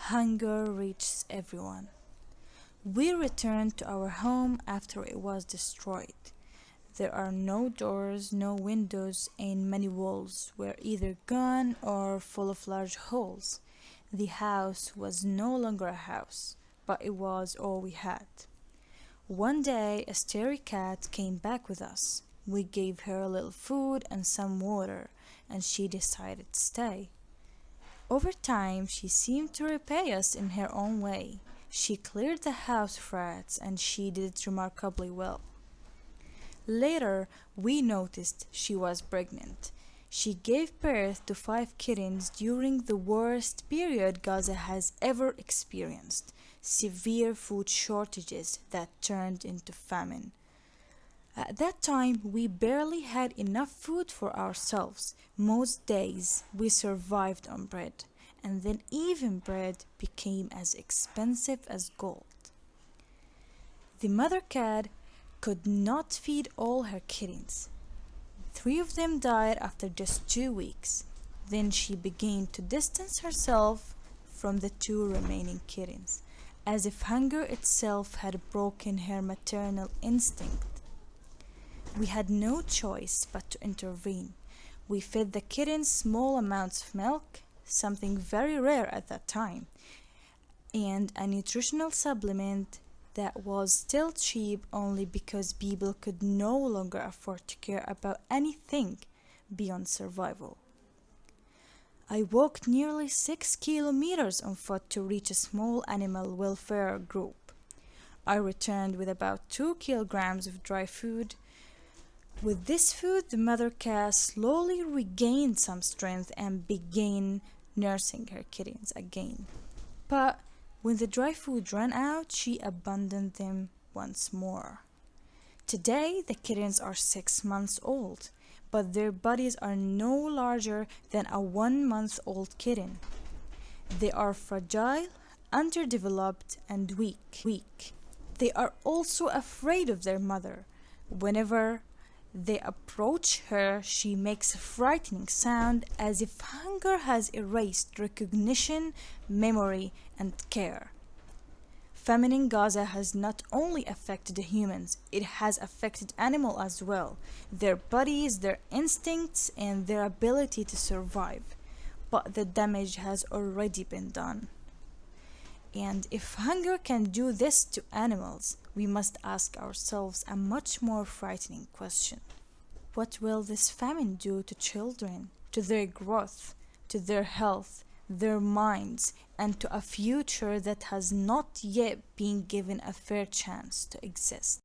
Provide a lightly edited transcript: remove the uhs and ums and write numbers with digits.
Hunger reaches everyone. We returned to our home after it was destroyed. There are no doors, no windows, and many walls were either gone or full of large holes. The house was no longer a house, but it was all we had. One day, a stray cat came back with us. We gave her a little food and some water, and she decided to stay. Over time, she seemed to repay us in her own way. She cleared the house of rats, and she did it remarkably well. Later, we noticed she was pregnant. She gave birth to 5 kittens during the worst period Gaza has ever experienced, severe food shortages that turned into famine. At that time, we barely had enough food for ourselves. Most days, we survived on bread, and then even bread became as expensive as gold. The mother cat could not feed all her kittens. 3 of them died after just 2 weeks. Then she began to distance herself from the 2 remaining kittens, as if hunger itself had broken her maternal instinct. We had no choice but to intervene. We fed the kittens small amounts of milk, something very rare at that time, and a nutritional supplement that was still cheap only because people could no longer afford to care about anything beyond survival. I walked nearly 6 kilometers on foot to reach a small animal welfare group. I returned with about 2 kilograms of dry food. With this food, the mother cat slowly regained some strength and began nursing her kittens again. But when the dry food ran out, she abandoned them once more. Today, the kittens are 6 months old, but their bodies are no larger than a 1 month old kitten. They are fragile, underdeveloped, and weak. They are also afraid of their mother. Whenever they approach her, she makes a frightening sound as if hunger has erased recognition, memory, and care. Famine in Gaza has not only affected the humans, it has affected animals as well, their bodies, their instincts, and their ability to survive. But the damage has already been done. And if hunger can do this to animals, we must ask ourselves a much more frightening question. What will this famine do to children, to their growth, to their health, their minds, and to a future that has not yet been given a fair chance to exist?